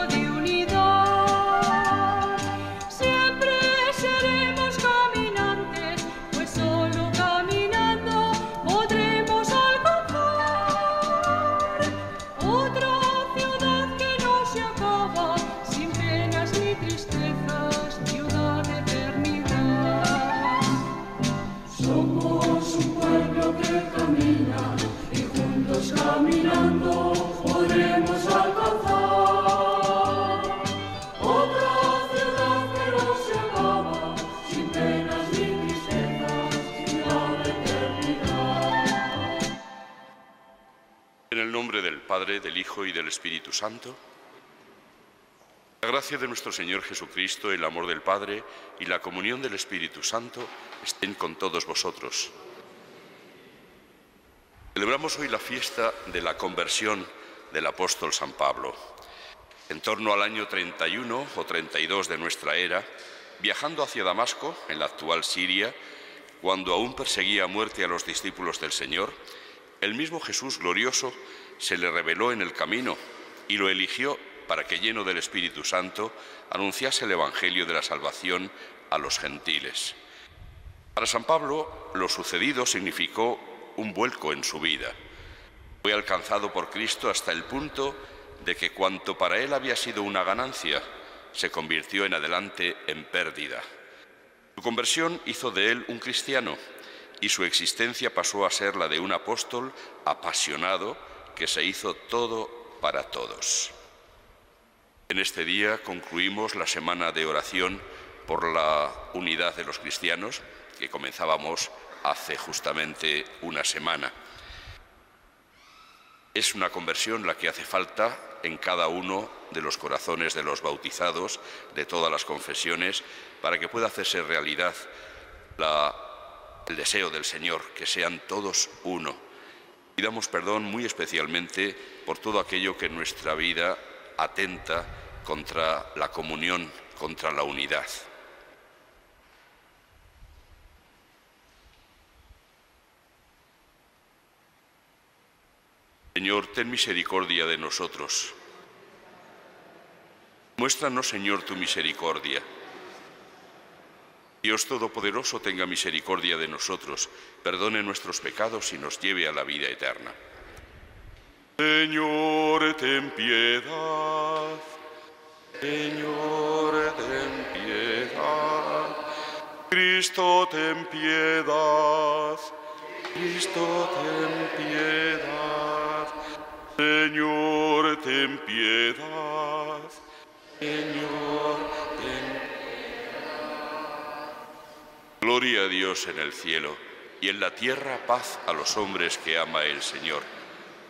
de unidad. Siempre seremos caminantes, pues solo caminando podremos alcanzar otra ciudad que no se acaba, sin penas ni tristezas, ciudad de eternidad. Somos un pueblo que camina y juntos caminando podremos alcanzar otra ciudad que no se acaba, sin penas ni tristezas, ciudad de eternidad. En el nombre del Padre, del Hijo y del Espíritu Santo. La gracia de nuestro Señor Jesucristo, el amor del Padre y la comunión del Espíritu Santo estén con todos vosotros. Celebramos hoy la fiesta de la conversión del apóstol San Pablo. En torno al año 31 o 32 de nuestra era, viajando hacia Damasco, en la actual Siria, cuando aún perseguía a muerte a los discípulos del Señor, el mismo Jesús glorioso se le reveló en el camino y lo eligió para que, lleno del Espíritu Santo, anunciase el Evangelio de la salvación a los gentiles. Para San Pablo, lo sucedido significó un vuelco en su vida. Fue alcanzado por Cristo hasta el punto de que cuanto para él había sido una ganancia, se convirtió en adelante en pérdida. Su conversión hizo de él un cristiano y su existencia pasó a ser la de un apóstol apasionado que se hizo todo para todos. En este día concluimos la semana de oración por la unidad de los cristianos, que comenzábamos hace justamente una semana. Es una conversión la que hace falta en cada uno de los corazones de los bautizados, de todas las confesiones, para que pueda hacerse realidad el deseo del Señor, que sean todos uno. Pidamos perdón muy especialmente por todo aquello que en nuestra vida atenta contra la comunión, contra la unidad. Señor, ten misericordia de nosotros. Muéstranos, Señor, tu misericordia. Dios Todopoderoso tenga misericordia de nosotros, perdone nuestros pecados y nos lleve a la vida eterna. Señor, ten piedad. Señor, ten piedad. Cristo, ten piedad. Cristo, ten piedad. Señor, ten piedad. Señor, ten piedad. Gloria a Dios en el cielo y en la tierra paz a los hombres que ama el Señor.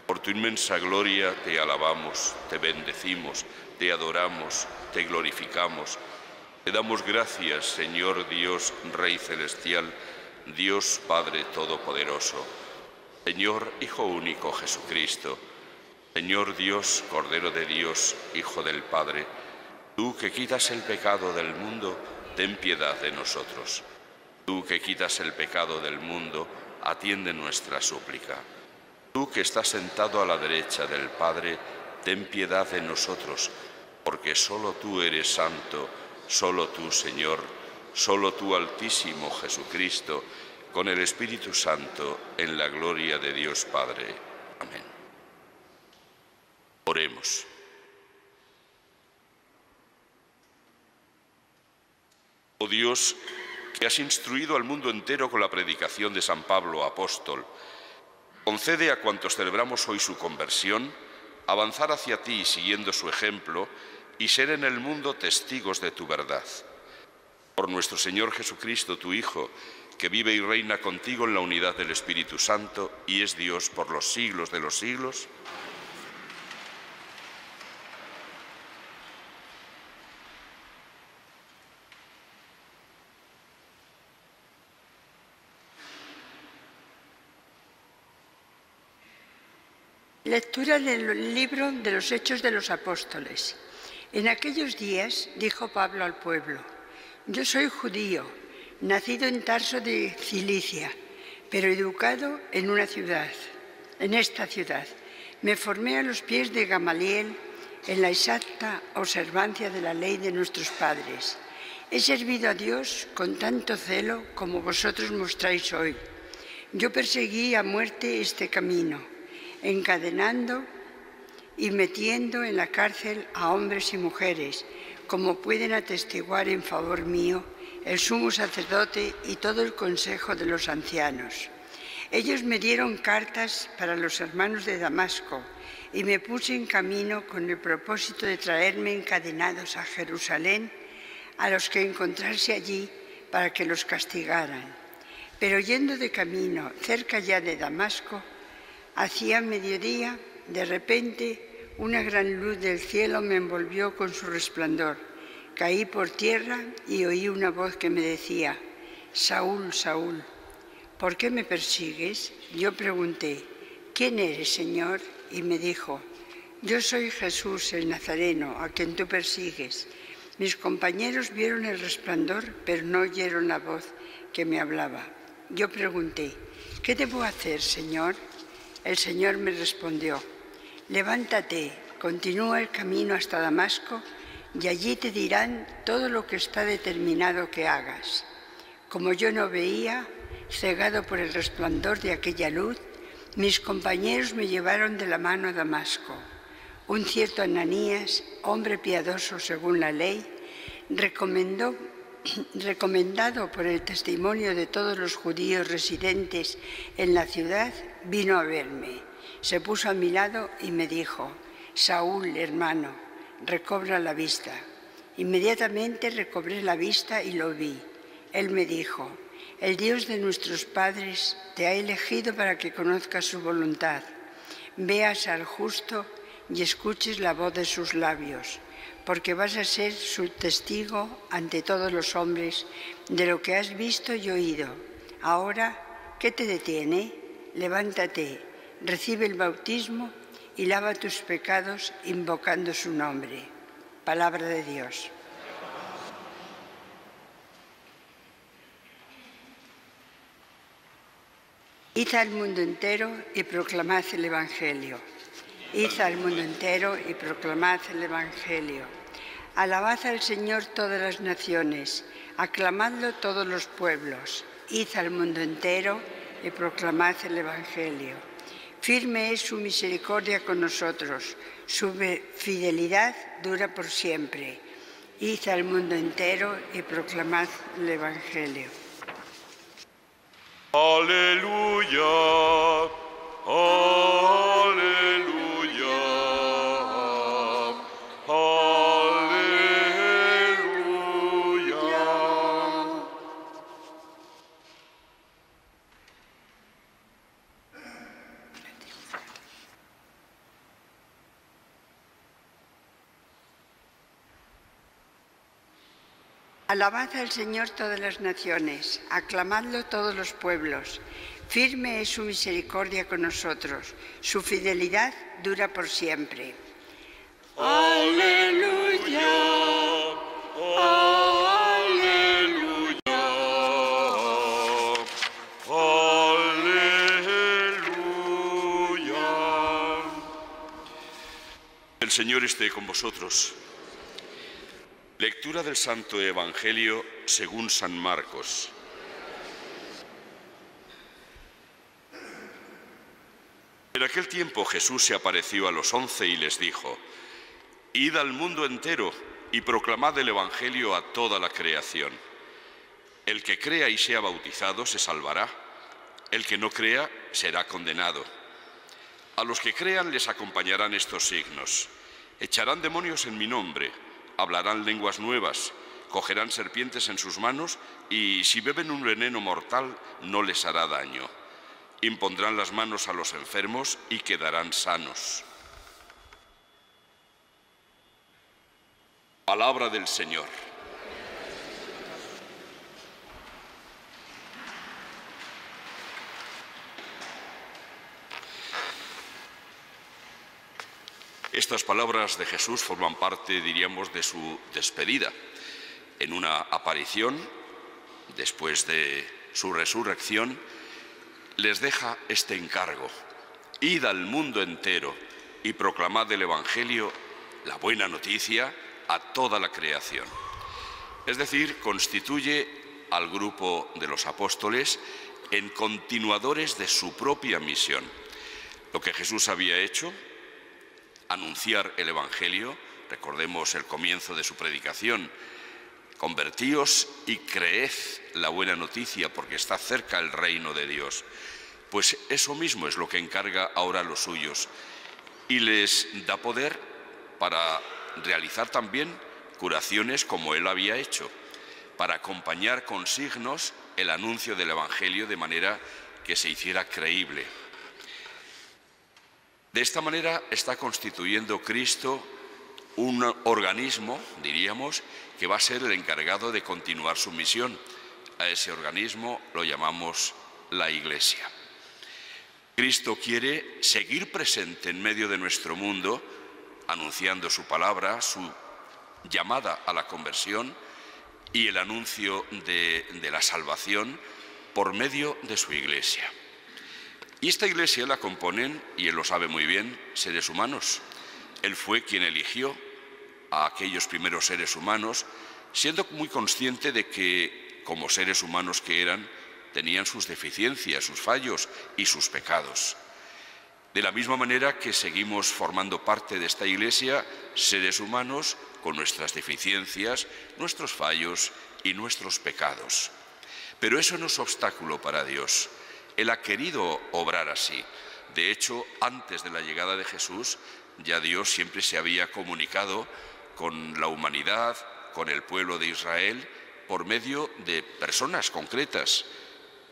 Por tu inmensa gloria te alabamos, te bendecimos, te adoramos, te glorificamos. Te damos gracias, Señor Dios, Rey celestial, Dios Padre Todopoderoso, Señor Hijo único Jesucristo, Señor Dios, Cordero de Dios, Hijo del Padre, tú que quitas el pecado del mundo, ten piedad de nosotros. Tú que quitas el pecado del mundo, atiende nuestra súplica. Tú que estás sentado a la derecha del Padre, ten piedad de nosotros, porque solo tú eres santo, solo tú, Señor, solo tú, Altísimo Jesucristo, con el Espíritu Santo, en la gloria de Dios Padre. Amén. Oremos. Oh Dios, que has instruido al mundo entero con la predicación de San Pablo, apóstol, concede a cuantos celebramos hoy su conversión avanzar hacia ti siguiendo su ejemplo y ser en el mundo testigos de tu verdad. Por nuestro Señor Jesucristo, tu Hijo, que vive y reina contigo en la unidad del Espíritu Santo y es Dios por los siglos de los siglos. Lectura del libro de los Hechos de los Apóstoles. En aquellos días dijo Pablo al pueblo: yo soy judío, nacido en Tarso de Cilicia, pero educado en esta ciudad. Me formé a los pies de Gamaliel, en la exacta observancia de la ley de nuestros padres. He servido a Dios con tanto celo como vosotros mostráis hoy. Yo perseguí a muerte este camino, encadenando y metiendo en la cárcel a hombres y mujeres, como pueden atestiguar en favor mío el sumo sacerdote y todo el consejo de los ancianos. Ellos me dieron cartas para los hermanos de Damasco y me puse en camino con el propósito de traerme encadenados a Jerusalén a los que encontrase allí para que los castigaran. Pero yendo de camino cerca ya de Damasco, hacia mediodía, de repente, una gran luz del cielo me envolvió con su resplandor. Caí por tierra y oí una voz que me decía: Saúl, Saúl, ¿por qué me persigues? Yo pregunté: ¿quién eres, Señor? Y me dijo: yo soy Jesús el Nazareno, a quien tú persigues. Mis compañeros vieron el resplandor, pero no oyeron la voz que me hablaba. Yo pregunté: ¿qué debo hacer, Señor? El Señor me respondió: levántate, continúa el camino hasta Damasco, y allí te dirán todo lo que está determinado que hagas. Como yo no veía, cegado por el resplandor de aquella luz, mis compañeros me llevaron de la mano a Damasco. Un cierto Ananías, hombre piadoso según la ley, recomendado por el testimonio de todos los judíos residentes en la ciudad, vino a verme. Se puso a mi lado y me dijo: Saúl, hermano, recobra la vista. Inmediatamente recobré la vista y lo vi. Él me dijo: el Dios de nuestros padres te ha elegido para que conozcas su voluntad, veas al justo y escuches la voz de sus labios, porque vas a ser su testigo ante todos los hombres de lo que has visto y oído. Ahora, ¿qué te detiene? Levántate, recibe el bautismo y lava tus pecados invocando su nombre. Palabra de Dios. Id al mundo entero y proclamad el Evangelio. Id al mundo entero y proclamad el Evangelio. Alabad al Señor todas las naciones, aclamadlo todos los pueblos. Id al mundo entero y proclamad el Evangelio. Firme es su misericordia con nosotros, su fidelidad dura por siempre. Id al mundo entero y proclamad el Evangelio. Aleluya, aleluya, aleluya. Alabad al Señor todas las naciones, aclamadlo todos los pueblos. Firme es su misericordia con nosotros, su fidelidad dura por siempre. Aleluya, aleluya, aleluya. El Señor esté con vosotros. Lectura del Santo Evangelio según San Marcos. En aquel tiempo Jesús se apareció a los 11 y les dijo: id al mundo entero y proclamad el Evangelio a toda la creación. El que crea y sea bautizado se salvará, el que no crea será condenado. A los que crean les acompañarán estos signos: echarán demonios en mi nombre, hablarán lenguas nuevas, cogerán serpientes en sus manos y si beben un veneno mortal no les hará daño. Impondrán las manos a los enfermos y quedarán sanos. Palabra del Señor. Estas palabras de Jesús forman parte, diríamos, de su despedida. En una aparición, después de su resurrección, les deja este encargo: id al mundo entero y proclamad el Evangelio la buena noticia a toda la creación. Es decir, constituye al grupo de los apóstoles en continuadores de su propia misión. Lo que Jesús había hecho, anunciar el Evangelio, recordemos el comienzo de su predicación: convertíos y creed la buena noticia porque está cerca el reino de Dios. Pues eso mismo es lo que encarga ahora a los suyos y les da poder para realizar también curaciones como él había hecho, para acompañar con signos el anuncio del Evangelio de manera que se hiciera creíble. De esta manera está constituyendo Cristo un organismo, diríamos, que va a ser el encargado de continuar su misión. A ese organismo lo llamamos la Iglesia. Cristo quiere seguir presente en medio de nuestro mundo, anunciando su palabra, su llamada a la conversión y el anuncio de la salvación por medio de su Iglesia. Y esta Iglesia la componen, y él lo sabe muy bien, seres humanos. Él fue quien eligió a aquellos primeros seres humanos, siendo muy consciente de que, como seres humanos que eran, tenían sus deficiencias, sus fallos y sus pecados. De la misma manera que seguimos formando parte de esta Iglesia, seres humanos con nuestras deficiencias, nuestros fallos y nuestros pecados. Pero eso no es obstáculo para Dios. Él ha querido obrar así. De hecho, antes de la llegada de Jesús, ya Dios siempre se había comunicado con la humanidad, con el pueblo de Israel, por medio de personas concretas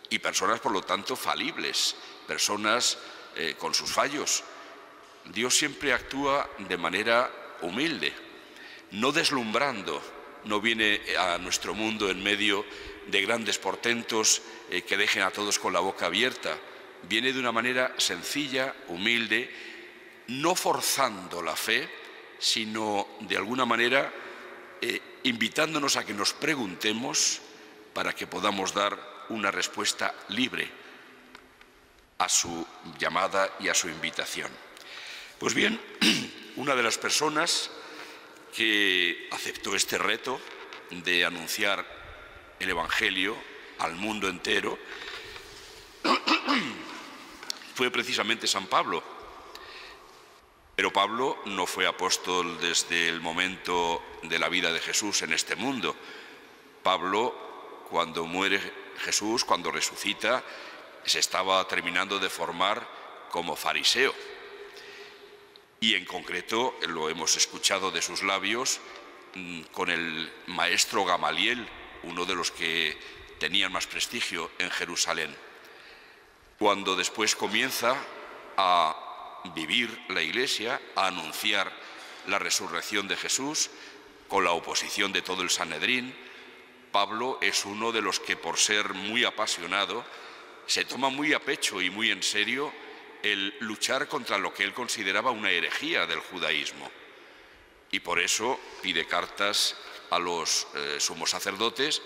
y personas, por lo tanto, falibles, personas con sus fallos. Dios siempre actúa de manera humilde, no deslumbrando, no viene a nuestro mundo en medio de grandes portentos que dejen a todos con la boca abierta. Viene de una manera sencilla, humilde, no forzando la fe, sino de alguna manera invitándonos a que nos preguntemos para que podamos dar una respuesta libre a su llamada y a su invitación. Pues bien, una de las personas que aceptó este reto de anunciar el Evangelio al mundo entero fue precisamente San Pablo. Pero Pablo no fue apóstol desde el momento de la vida de Jesús en este mundo. Pablo, cuando muere Jesús, cuando resucita, se estaba terminando de formar como fariseo. Y en concreto, lo hemos escuchado de sus labios, con el maestro Gamaliel, uno de los que tenían más prestigio en Jerusalén. Cuando después comienza a vivir la Iglesia, a anunciar la resurrección de Jesús, con la oposición de todo el Sanedrín, Pablo es uno de los que, por ser muy apasionado, se toma muy a pecho y muy en serio el luchar contra lo que él consideraba una herejía del judaísmo. Y por eso pide cartas a los sumos sacerdotes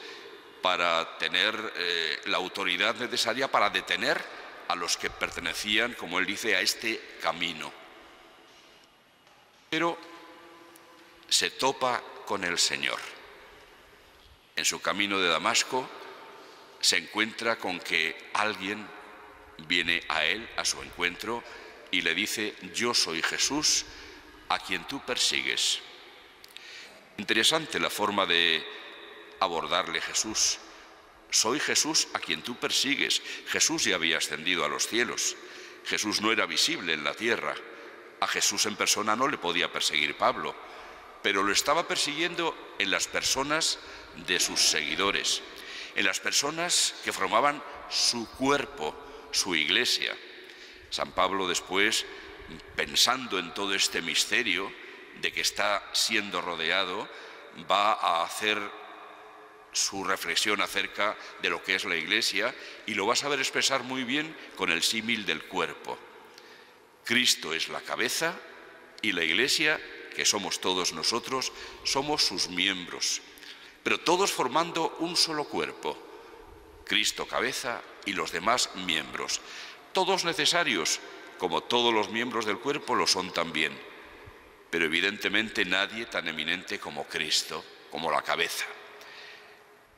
para tener la autoridad necesaria para detener a los que pertenecían, como él dice, a este camino. Pero se topa con el Señor. En su camino de Damasco se encuentra con que alguien viene a él, a su encuentro, y le dice: yo soy Jesús, a quien tú persigues. Interesante la forma de abordarle Jesús. Soy Jesús a quien tú persigues. Jesús ya había ascendido a los cielos. Jesús no era visible en la tierra. A Jesús en persona no le podía perseguir Pablo, pero lo estaba persiguiendo en las personas de sus seguidores, en las personas que formaban su cuerpo, su Iglesia. San Pablo después, pensando en todo este misterio de que está siendo rodeado, va a hacer su reflexión acerca de lo que es la Iglesia y lo va a saber expresar muy bien con el símil del cuerpo. Cristo es la cabeza y la Iglesia, que somos todos nosotros, somos sus miembros, pero todos formando un solo cuerpo. Cristo cabeza y los demás miembros, todos necesarios, como todos los miembros del cuerpo lo son también. pero evidentemente nadie tan eminente como Cristo, como la cabeza.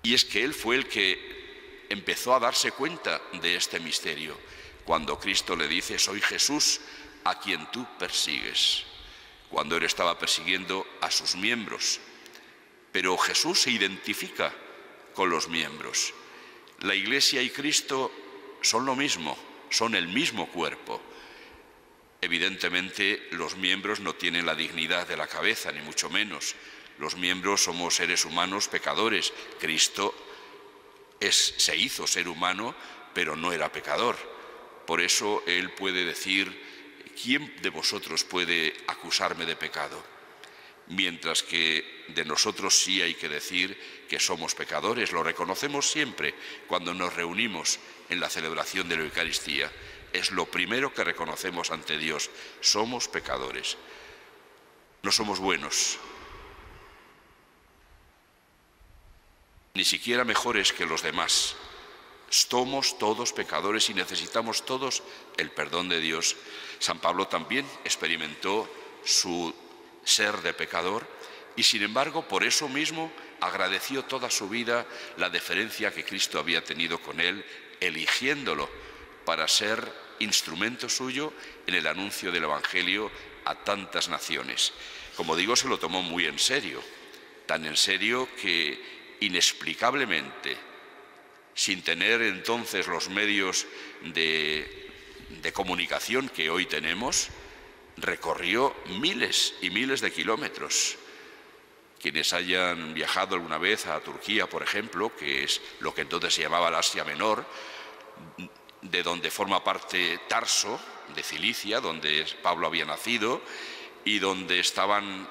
Y es que Él fue el que empezó a darse cuenta de este misterio, cuando Cristo le dice: soy Jesús a quien tú persigues, cuando Él estaba persiguiendo a sus miembros. Pero Jesús se identifica con los miembros. La Iglesia y Cristo son lo mismo, son el mismo cuerpo. Evidentemente, los miembros no tienen la dignidad de la cabeza, ni mucho menos. Los miembros somos seres humanos pecadores. Cristo se hizo ser humano, pero no era pecador. Por eso Él puede decir: ¿quién de vosotros puede acusarme de pecado? Mientras que de nosotros sí hay que decir que somos pecadores. Lo reconocemos siempre cuando nos reunimos en la celebración de la Eucaristía. Es lo primero que reconocemos ante Dios: somos pecadores. No somos buenos, ni siquiera mejores que los demás. Somos todos pecadores y necesitamos todos el perdón de Dios. San Pablo también experimentó su ser de pecador y, sin embargo, por eso mismo agradeció toda su vida la deferencia que Cristo había tenido con él, eligiéndolo para ser instrumento suyo en el anuncio del Evangelio a tantas naciones. Como digo, se lo tomó muy en serio, tan en serio que inexplicablemente, sin tener entonces los medios de comunicación que hoy tenemos, recorrió miles y miles de kilómetros. Quienes hayan viajado alguna vez a Turquía, por ejemplo, que es lo que entonces se llamaba el Asia Menor, de donde forma parte Tarso, de Cilicia, donde Pablo había nacido, y donde estaban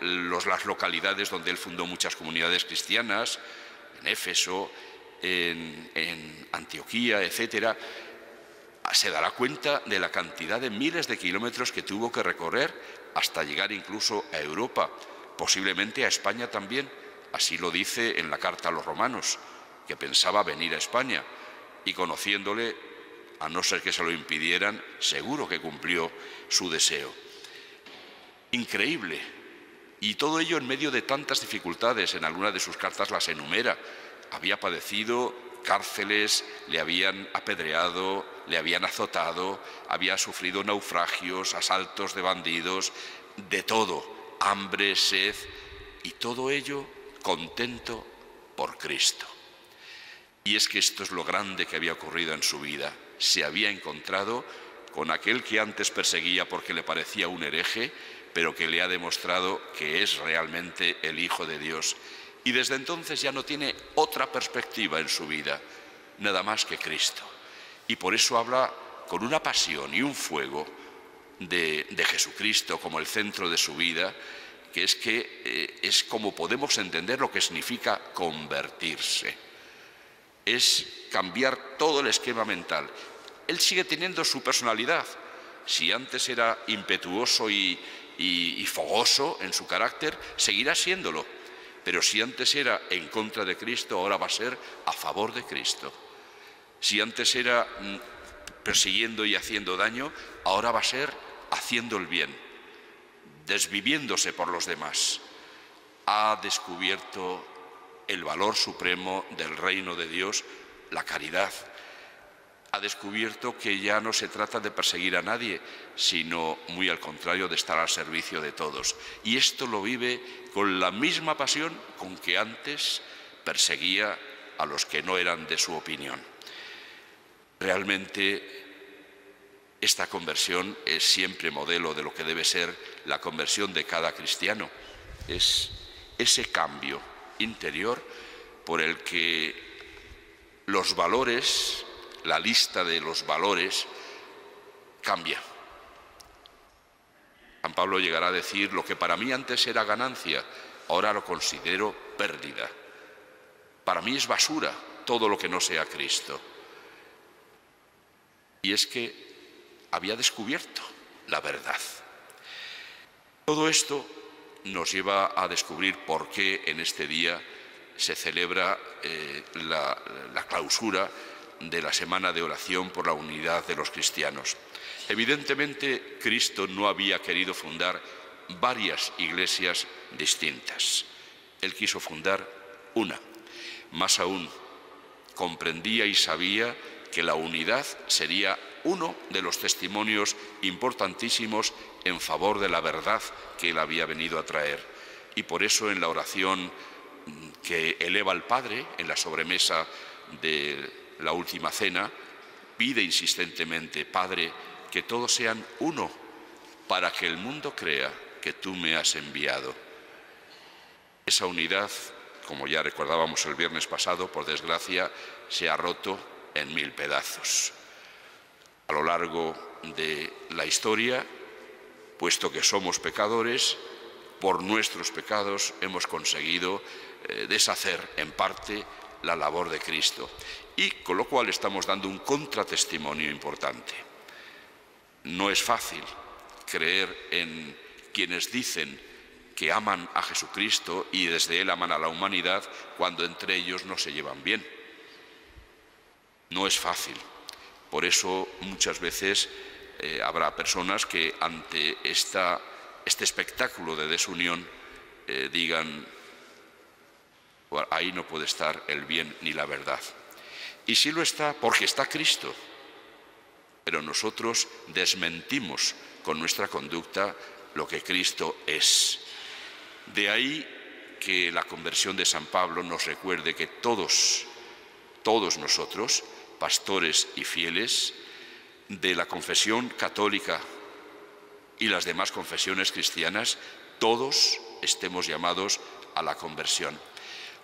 las localidades donde él fundó muchas comunidades cristianas, en Éfeso, en Antioquía, etcétera, se dará cuenta de la cantidad de miles de kilómetros que tuvo que recorrer hasta llegar incluso a Europa, posiblemente a España también. Así lo dice en la carta a los romanos, que pensaba venir a España, y conociéndole, a no ser que se lo impidieran, seguro que cumplió su deseo. Increíble. Y todo ello en medio de tantas dificultades. En algunas de sus cartas las enumera. Había padecido cárceles, le habían apedreado, le habían azotado, había sufrido naufragios, asaltos de bandidos, de todo, hambre, sed, y todo ello contento por Cristo. Y es que esto es lo grande que había ocurrido en su vida. Se había encontrado con aquel que antes perseguía porque le parecía un hereje, pero que le ha demostrado que es realmente el Hijo de Dios. Y desde entonces ya no tiene otra perspectiva en su vida, nada más que Cristo. Y por eso habla con una pasión y un fuego de Jesucristo como el centro de su vida, que es como podemos entender lo que significa convertirse. Es cambiar todo el esquema mental. Él sigue teniendo su personalidad. Si antes era impetuoso y fogoso en su carácter, seguirá siéndolo. Pero si antes era en contra de Cristo, ahora va a ser a favor de Cristo. Si antes era persiguiendo y haciendo daño, ahora va a ser haciendo el bien, desviviéndose por los demás. Ha descubierto el valor supremo del reino de Dios, la caridad. Ha descubierto que ya no se trata de perseguir a nadie, sino muy al contrario, de estar al servicio de todos. Y esto lo vive con la misma pasión con que antes perseguía a los que no eran de su opinión. Realmente esta conversión es siempre modelo de lo que debe ser la conversión de cada cristiano. Es ese cambio interior por el que los valores, la lista de los valores cambia. San Pablo llegará a decir: lo que para mí antes era ganancia, ahora lo considero pérdida. Para mí es basura todo lo que no sea Cristo. Y es que había descubierto la verdad. Todo esto nos lleva a descubrir por qué en este día se celebra la clausura de la Semana de Oración por la Unidad de los Cristianos. Evidentemente, Cristo no había querido fundar varias iglesias distintas. Él quiso fundar una. Más aún, comprendía y sabía que la unidad sería uno de los testimonios importantísimos en favor de la verdad que él había venido a traer. Y por eso en la oración que eleva al Padre en la sobremesa de la última cena, pide insistentemente: Padre, que todos sean uno, para que el mundo crea que tú me has enviado. Esa unidad, como ya recordábamos el viernes pasado, por desgracia, se ha roto en 1000 pedazos. A lo largo de la historia, puesto que somos pecadores, por nuestros pecados hemos conseguido deshacer en parte la labor de Cristo, y con lo cual estamos dando un contratestimonio importante. No es fácil creer en quienes dicen que aman a Jesucristo y desde Él aman a la humanidad cuando entre ellos no se llevan bien. No es fácil. Por eso muchas veces habrá personas que ante este espectáculo de desunión digan: bueno, ahí no puede estar el bien ni la verdad. Y sí lo está, porque está Cristo. Pero nosotros desmentimos con nuestra conducta lo que Cristo es. De ahí que la conversión de San Pablo nos recuerde que todos nosotros, pastores y fieles de la confesión católica y las demás confesiones cristianas, todos estemos llamados a la conversión,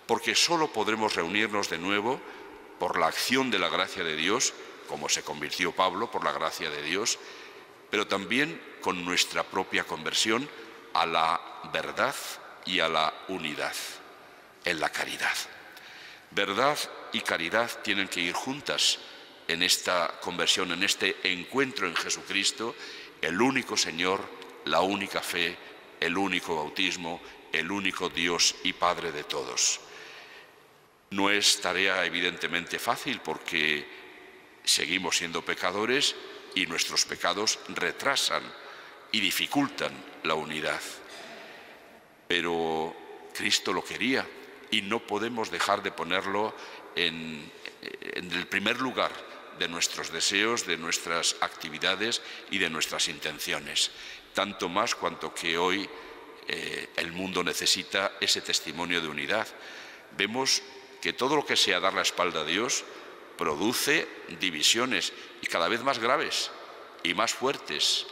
porque solo podremos reunirnos de nuevo por la acción de la gracia de Dios, como se convirtió Pablo por la gracia de Dios, pero también con nuestra propia conversión a la verdad y a la unidad, en la caridad. Verdad y caridad tienen que ir juntas en esta conversión, en este encuentro en Jesucristo, el único Señor, la única fe, el único bautismo, el único Dios y Padre de todos. No es tarea evidentemente fácil, porque seguimos siendo pecadores y nuestros pecados retrasan y dificultan la unidad. Pero Cristo lo quería y no podemos dejar de ponerlo en el primer lugar de nuestros deseos, de nuestras actividades y de nuestras intenciones. Tanto más cuanto que hoy el mundo necesita ese testimonio de unidad. Vemos que todo lo que sea dar la espalda a Dios produce divisiones, y cada vez más graves y más fuertes,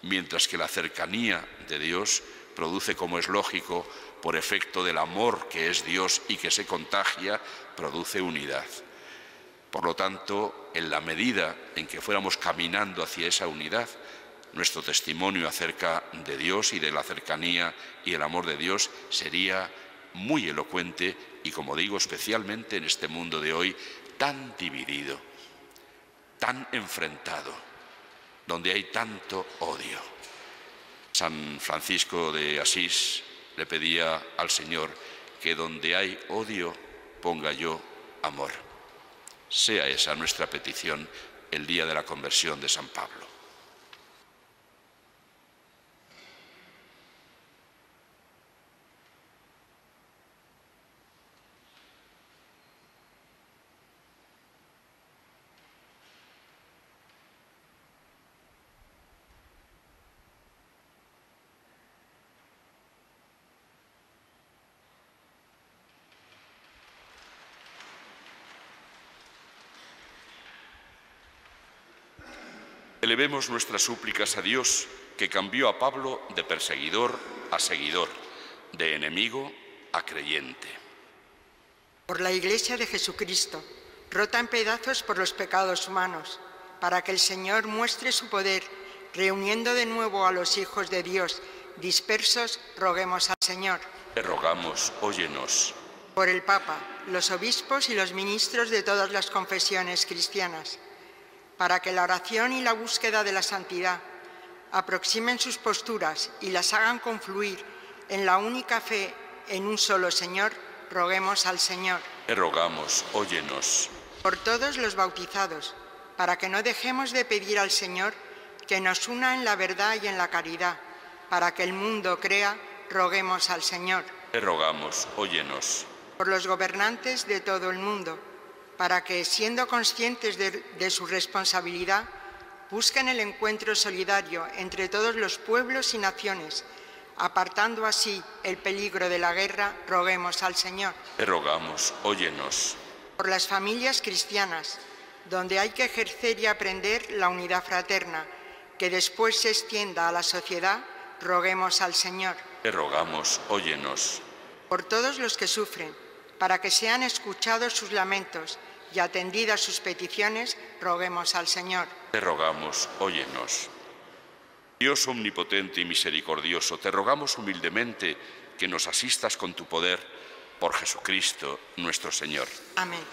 mientras que la cercanía de Dios produce, como es lógico, por efecto del amor que es Dios y que se contagia, produce unidad. Por lo tanto, en la medida en que fuéramos caminando hacia esa unidad, nuestro testimonio acerca de Dios y de la cercanía y el amor de Dios sería muy elocuente, y, como digo, especialmente en este mundo de hoy tan dividido, tan enfrentado, donde hay tanto odio. San Francisco de Asís le pedía al Señor que donde hay odio ponga yo amor. Sea esa nuestra petición el día de la conversión de San Pablo. Elevemos nuestras súplicas a Dios, que cambió a Pablo de perseguidor a seguidor, de enemigo a creyente. Por la Iglesia de Jesucristo, rota en pedazos por los pecados humanos, para que el Señor muestre su poder, reuniendo de nuevo a los hijos de Dios dispersos, roguemos al Señor. Te rogamos, óyenos. Por el Papa, los obispos y los ministros de todas las confesiones cristianas, para que la oración y la búsqueda de la santidad aproximen sus posturas y las hagan confluir en la única fe en un solo Señor, roguemos al Señor. Te rogamos, óyenos. Por todos los bautizados, para que no dejemos de pedir al Señor que nos una en la verdad y en la caridad, para que el mundo crea, roguemos al Señor. Te rogamos, óyenos. Por los gobernantes de todo el mundo, para que, siendo conscientes de su responsabilidad, busquen el encuentro solidario entre todos los pueblos y naciones, apartando así el peligro de la guerra, roguemos al Señor. Te rogamos, óyenos. Por las familias cristianas, donde hay que ejercer y aprender la unidad fraterna, que después se extienda a la sociedad, roguemos al Señor. Te rogamos, óyenos. Por todos los que sufren, para que sean escuchados sus lamentos y atendidas sus peticiones, roguemos al Señor. Te rogamos, óyenos. Dios omnipotente y misericordioso, te rogamos humildemente que nos asistas con tu poder por Jesucristo nuestro Señor. Amén.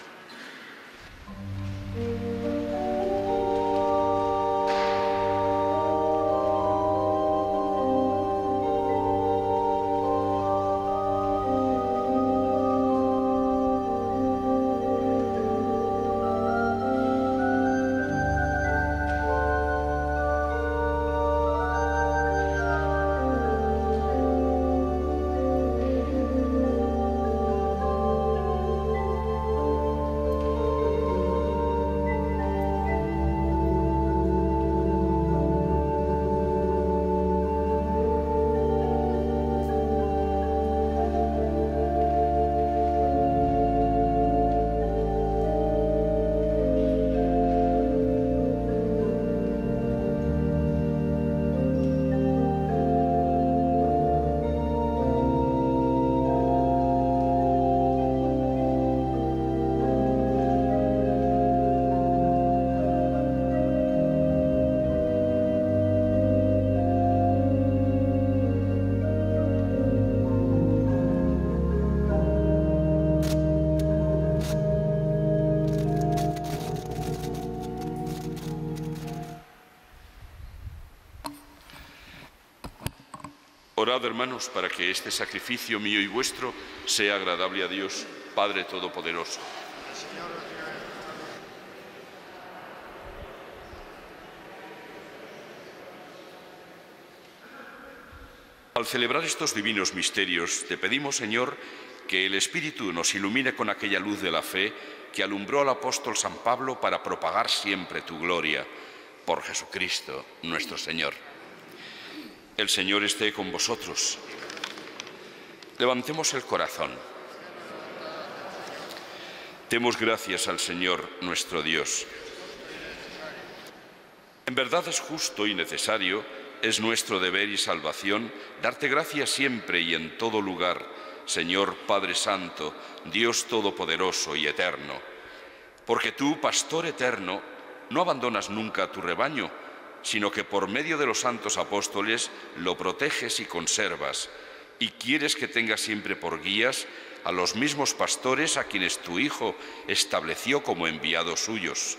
Orad, hermanos, para que este sacrificio mío y vuestro sea agradable a Dios, Padre Todopoderoso. Al celebrar estos divinos misterios, te pedimos, Señor, que el Espíritu nos ilumine con aquella luz de la fe que alumbró al apóstol San Pablo para propagar siempre tu gloria, por Jesucristo nuestro Señor. El Señor esté con vosotros. Levantemos el corazón. Demos gracias al Señor nuestro Dios. En verdad es justo y necesario, es nuestro deber y salvación, darte gracias siempre y en todo lugar, Señor Padre Santo, Dios Todopoderoso y Eterno. Porque tú, Pastor eterno, no abandonas nunca a tu rebaño, sino que por medio de los santos apóstoles lo proteges y conservas, y quieres que tenga siempre por guías a los mismos pastores a quienes tu Hijo estableció como enviados suyos.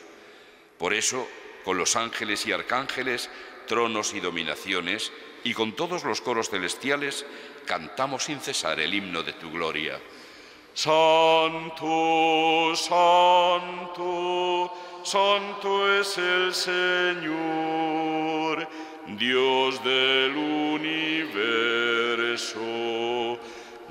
Por eso, con los ángeles y arcángeles, tronos y dominaciones, y con todos los coros celestiales, cantamos sin cesar el himno de tu gloria. Santo, santo, santo es el Señor, Dios del universo.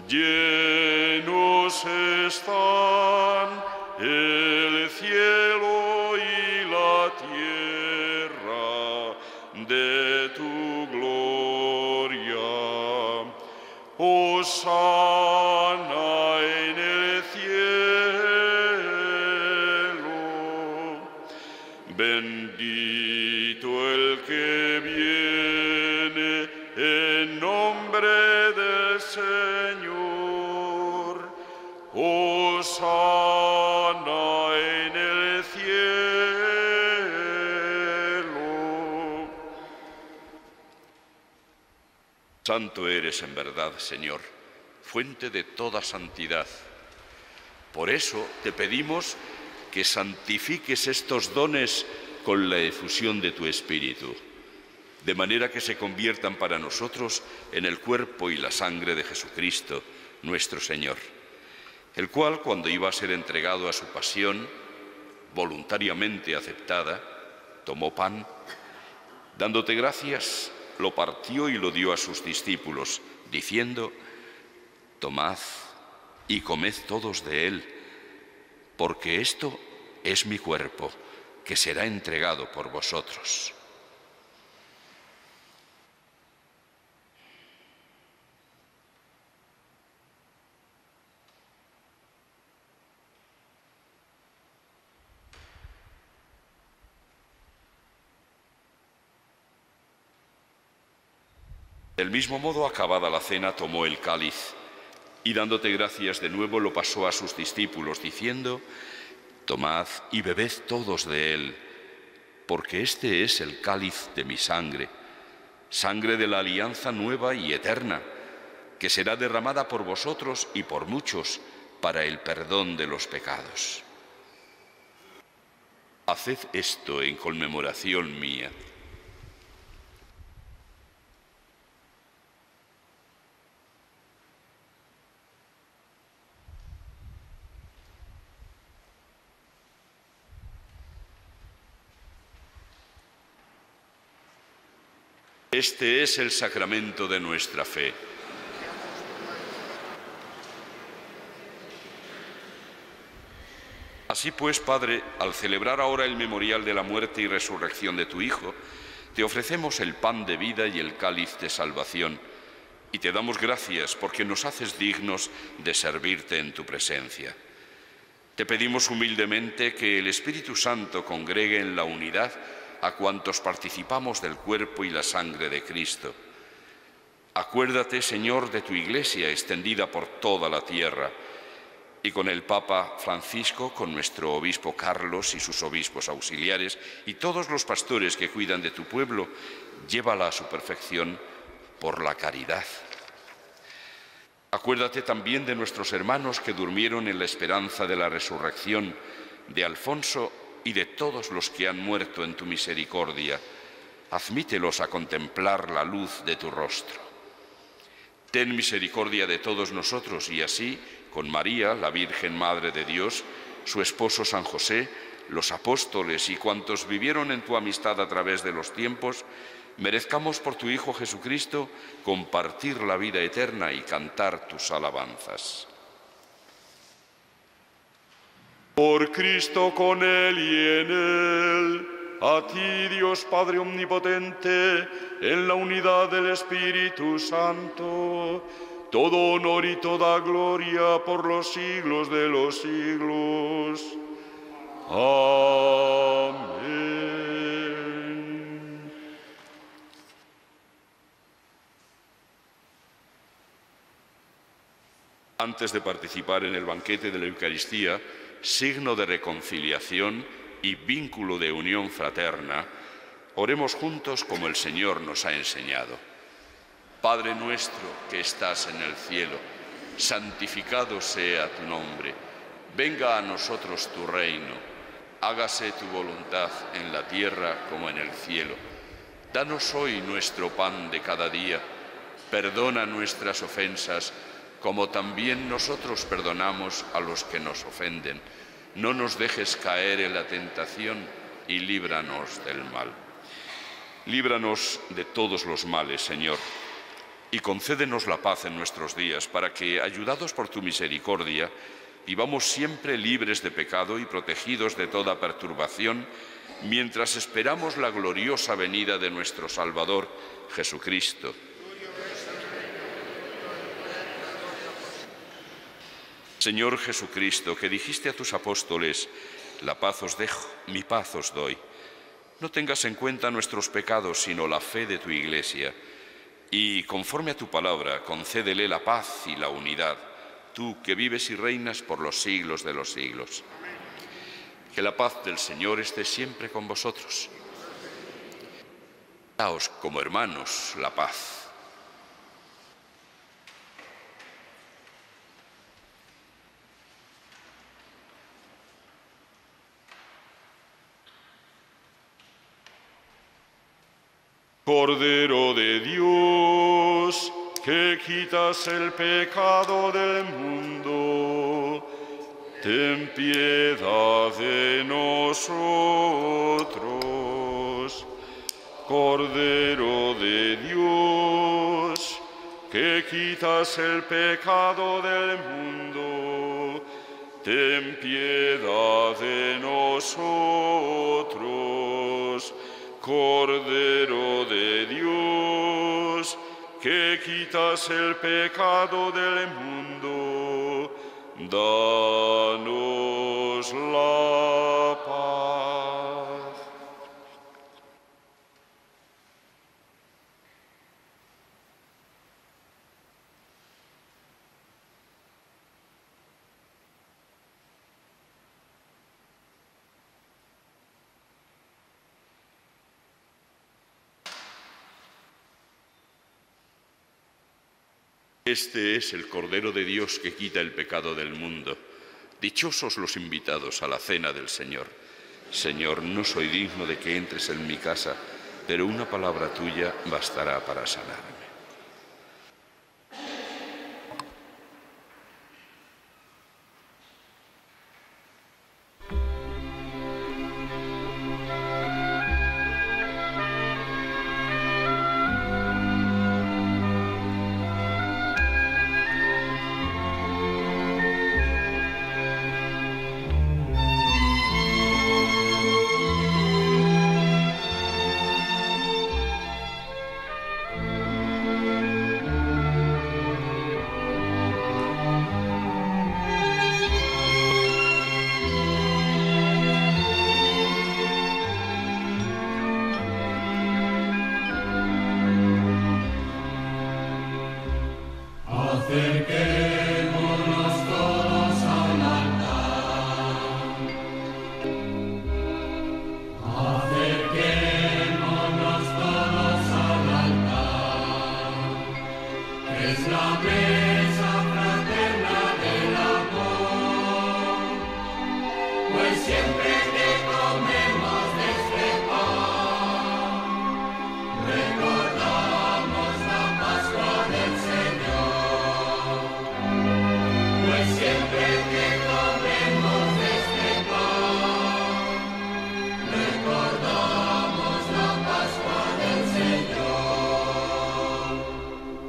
Llenos están el cielo y la tierra de tu gloria. Hosana en el cielo. Bendito el que viene en nombre del Señor. Hosana en el cielo. Santo eres en verdad, Señor, fuente de toda santidad. Por eso te pedimos que santifiques estos dones con la efusión de tu Espíritu, de manera que se conviertan para nosotros en el cuerpo y la sangre de Jesucristo, nuestro Señor, el cual, cuando iba a ser entregado a su pasión, voluntariamente aceptada, tomó pan, dándote gracias, lo partió y lo dio a sus discípulos, diciendo: tomad y comed todos de él, porque esto es mi cuerpo, que será entregado por vosotros. Del mismo modo, acabada la cena, tomó el cáliz y, dándote gracias de nuevo, lo pasó a sus discípulos, diciendo: tomad y bebed todos de él, porque este es el cáliz de mi sangre, sangre de la alianza nueva y eterna, que será derramada por vosotros y por muchos para el perdón de los pecados. Haced esto en conmemoración mía. Este es el sacramento de nuestra fe. Así pues, Padre, al celebrar ahora el memorial de la muerte y resurrección de tu Hijo, te ofrecemos el pan de vida y el cáliz de salvación, y te damos gracias porque nos haces dignos de servirte en tu presencia. Te pedimos humildemente que el Espíritu Santo congregue en la unidad a cuantos participamos del cuerpo y la sangre de Cristo. Acuérdate, Señor, de tu Iglesia extendida por toda la tierra, y con el Papa Francisco, con nuestro obispo Carlos y sus obispos auxiliares, y todos los pastores que cuidan de tu pueblo, llévala a su perfección por la caridad. Acuérdate también de nuestros hermanos que durmieron en la esperanza de la resurrección, de Alfonso y de todos los que han muerto en tu misericordia. Admítelos a contemplar la luz de tu rostro. Ten misericordia de todos nosotros y así, con María, la Virgen Madre de Dios, su esposo San José, los apóstoles y cuantos vivieron en tu amistad a través de los tiempos, merezcamos por tu Hijo Jesucristo compartir la vida eterna y cantar tus alabanzas. Por Cristo, con Él y en Él, a ti, Dios Padre Omnipotente, en la unidad del Espíritu Santo, todo honor y toda gloria por los siglos de los siglos. Amén. Antes de participar en el banquete de la Eucaristía, signo de reconciliación y vínculo de unión fraterna, oremos juntos como el Señor nos ha enseñado. Padre nuestro que estás en el cielo, santificado sea tu nombre. Venga a nosotros tu reino. Hágase tu voluntad en la tierra como en el cielo. Danos hoy nuestro pan de cada día. Perdona nuestras ofensas, como también nosotros perdonamos a los que nos ofenden. No nos dejes caer en la tentación y líbranos del mal. Líbranos de todos los males, Señor, y concédenos la paz en nuestros días, para que, ayudados por tu misericordia, vivamos siempre libres de pecado y protegidos de toda perturbación, mientras esperamos la gloriosa venida de nuestro Salvador, Jesucristo. Señor Jesucristo, que dijiste a tus apóstoles: la paz os dejo, mi paz os doy. No tengas en cuenta nuestros pecados, sino la fe de tu Iglesia. Y, conforme a tu palabra, concédele la paz y la unidad, tú que vives y reinas por los siglos de los siglos. Que la paz del Señor esté siempre con vosotros. Daos como hermanos la paz. Cordero de Dios, que quitas el pecado del mundo, ten piedad de nosotros. Cordero de Dios, que quitas el pecado del mundo, ten piedad de nosotros. Cordero de Dios, que quitas el pecado del mundo, danos la paz. Este es el Cordero de Dios que quita el pecado del mundo. Dichosos los invitados a la cena del Señor. Señor, no soy digno de que entres en mi casa, pero una palabra tuya bastará para sanarme.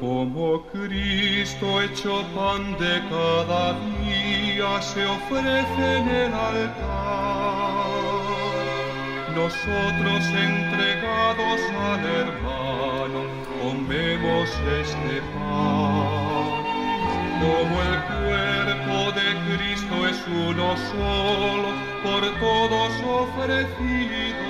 Como Cristo hecho pan de cada día se ofrece en el altar, nosotros entregados al hermano comemos este pan. Como el cuerpo de Cristo es uno solo, por todos ofrecido,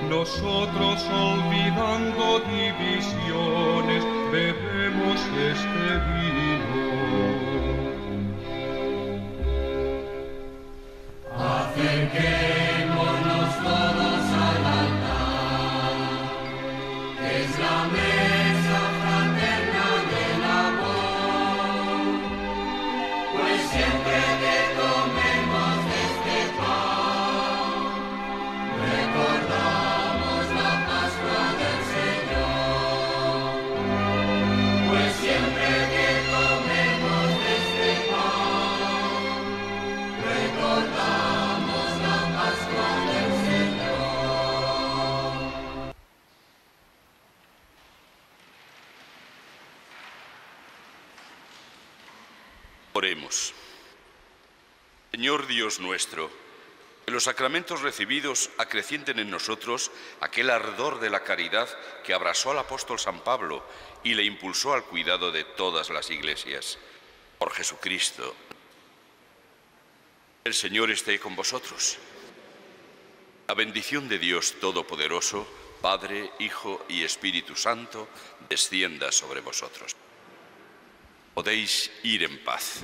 nosotros olvidando divisiones bebemos este vino. Acerquémonos todos al altar, es la mesa fraterna del amor, pues siempre que comemos este pan, recordamos la Pascua del Señor, pues siempre que comemos este pan, recordamos la Pascua del Señor. Oremos. Señor Dios nuestro, que los sacramentos recibidos acrecienten en nosotros aquel ardor de la caridad que abrasó al apóstol San Pablo y le impulsó al cuidado de todas las iglesias. Por Jesucristo. El Señor esté con vosotros. La bendición de Dios Todopoderoso, Padre, Hijo y Espíritu Santo, descienda sobre vosotros. Podéis ir en paz.